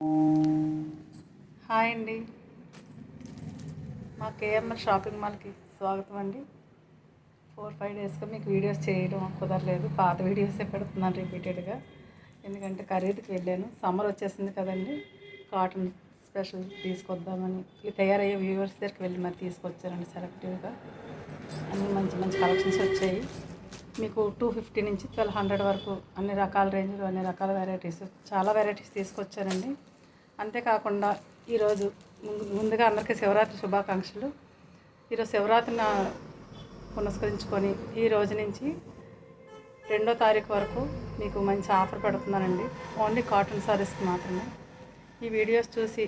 Hi అండి, మా KMR shopping మాల్కి స్వాగతం అండి. 4-5 డేస్గా మీకు వీడియోస్ చేయడం కుదరలేదు. పాత వీడియోసే పెడుతున్నాను రిపీటెడ్గా, ఎందుకంటే ఖరీదుకి వెళ్ళాను. సమ్మర్ వచ్చేసింది కదండి, కాటన్ స్పెషల్ తీసుకొద్దామని తయారయ్యే వ్యూవర్స్ దగ్గరికి వెళ్ళి మరి తీసుకొచ్చానండి. సెలెక్టివ్గా అన్ని మంచి మంచి కలెక్షన్స్ వచ్చాయి. మీకు 250 నుంచి 1200 వరకు అన్ని రకాల రేంజ్లో అన్ని రకాల వెరైటీస్, చాలా వెరైటీస్ తీసుకొచ్చానండి. అంతేకాకుండా ఈరోజు ముందుగా అందరికీ శివరాత్రి శుభాకాంక్షలు. ఈరోజు శివరాత్రిని పునస్కరించుకొని ఈ రోజు నుంచి 2వ తారీఖు వరకు మీకు మంచి ఆఫర్ పెడుతున్నానండి. ఓన్లీ కాటన్ సారీస్కి మాత్రమే. ఈ వీడియోస్ చూసి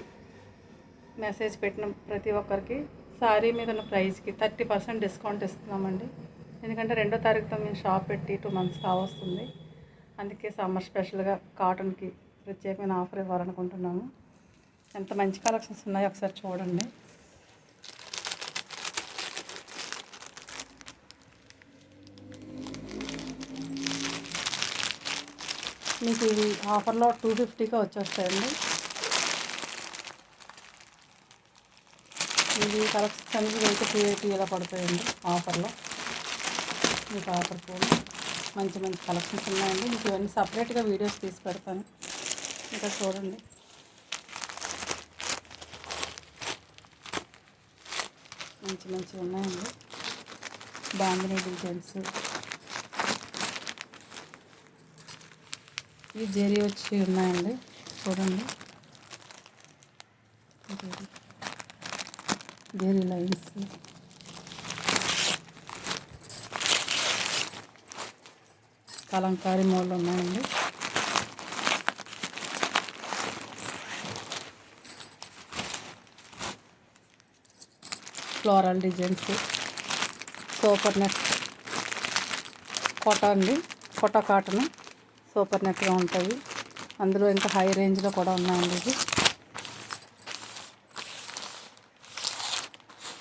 మెసేజ్ పెట్టిన ప్రతి ఒక్కరికి శారీ మీద ఉన్న ప్రైస్కి 30% డిస్కౌంట్ ఇస్తున్నామండి. ఎందుకంటే 2వ తారీఖుతో మేము షాప్ పెట్టి 2 months కావస్తుంది. అందుకే సమ్మర్ స్పెషల్గా కాటన్కి ప్రత్యేకమైన ఆఫర్ ఇవ్వాలనుకుంటున్నాము. ఎంత మంచి కలెక్షన్స్ ఉన్నాయో ఒకసారి చూడండి. మీకు ఇవి ఆఫర్లో 250గా వచ్చేస్తాయండి. ఇవి కలెక్షన్స్ అన్ని 280 ఇలా పడతాయండి ఆఫర్లో. మీకు ఆఫర్ కూడా మంచి మంచి కలెక్షన్స్ ఉన్నాయండి. మీకు ఇవన్నీ సపరేట్గా వీడియోస్ తీసి పెడతాను. ఇంకా చూడండి, మంచి మంచి ఉన్నాయండి. బాందినీ డిజైన్స్, ఈ జెరీ వచ్చి ఉన్నాయండి. చూడండి, జెరీ లైన్స్, కలంకారీ మోడల్ ఉన్నాయండి. Floral designs, super net Kota అండి, కోటా కాటన్ సూపర్ నెట్గా ఉంటాయి. అందులో ఇంకా హై రేంజ్లో కూడా ఉన్నాయండి. ఇది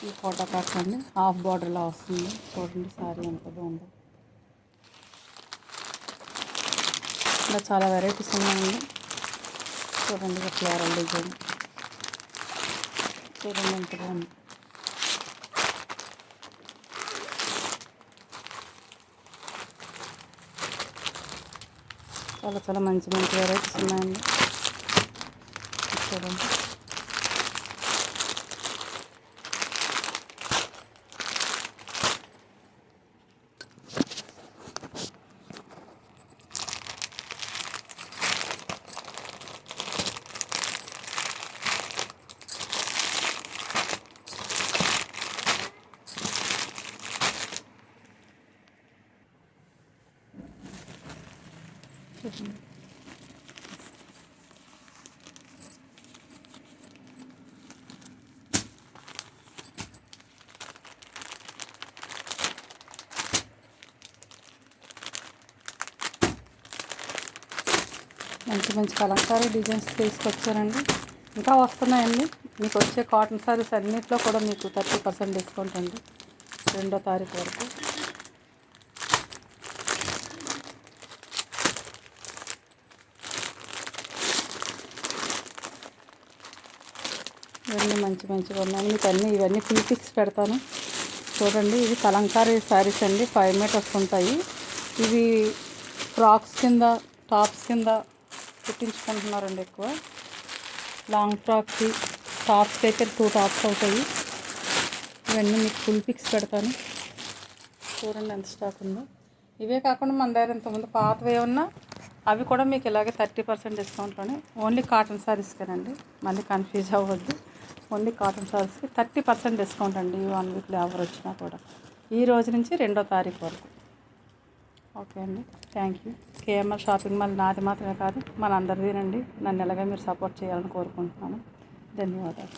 ఈ కోటా కాటన్ అండి, హాఫ్ బార్డర్లా వస్తుంది. చూడండి సారీ ఎంత బాగుందో. ఇలా చాలా వెరైటీస్ ఉన్నాయండి. చూడండి, ఫ్లోరల్ డిజైన్ చూడండి ఎంత బాగుంది. చాలా చాలా మంచి మంచి వెరైటీస్ ఉన్నాయండి. చూడండి, మంచి మంచి కలంకారీ డిజైన్స్ తీసుకొచ్చారండి. ఇంకా వస్తున్నాయండి. మీకు వచ్చే కాటన్ సారీస్ అన్నింటిలో కూడా మీకు 30% డిస్కౌంట్ అండి 2వ తారీఖు వరకు. ఇవన్నీ మంచి మంచిగా ఉన్నాయి. మీకు ఇవన్నీ ఫుల్ పిక్స్ పెడతాను చూడండి. ఇవి కలంకారీ శారీస్ అండి, 5 meters ఉంటాయి. ఇవి ఫ్రాక్స్ కింద, టాప్స్ కింద కుట్టించుకుంటున్నారండి ఎక్కువ. లాంగ్ ఫ్రాక్కి, టాప్స్కి అయితే 2 tops అవుతాయి. ఇవన్నీ మీకు ఫుల్ పిక్స్ పెడతాను చూడండి ఎంత స్టాక్ ఉందో. ఇవే కాకుండా మన దగ్గర ఇంతకుముందు పాతవి ఏమన్నా అవి కూడా మీకు ఇలాగే 30% డిస్కౌంట్లోనే. ఓన్లీ కాటన్ శారీస్కేనండి, మళ్ళీ కన్ఫ్యూజ్ అవ్వద్దు. ఓన్లీ కాటన్ శారీస్కి 30% డిస్కౌంట్ అండి. ఈ 1 week ఆఫర్ వచ్చినా కూడా ఈ రోజు నుంచి 2వ తారీఖు వరకు. ఓకే అండి, thank you. KMR shopping mall నాది మాత్రమే కాదు, మన అందరిదేనండి. నన్ను ఎలాగ మీరు సపోర్ట్ చేయాలని కోరుకుంటున్నాను. ధన్యవాదాలు.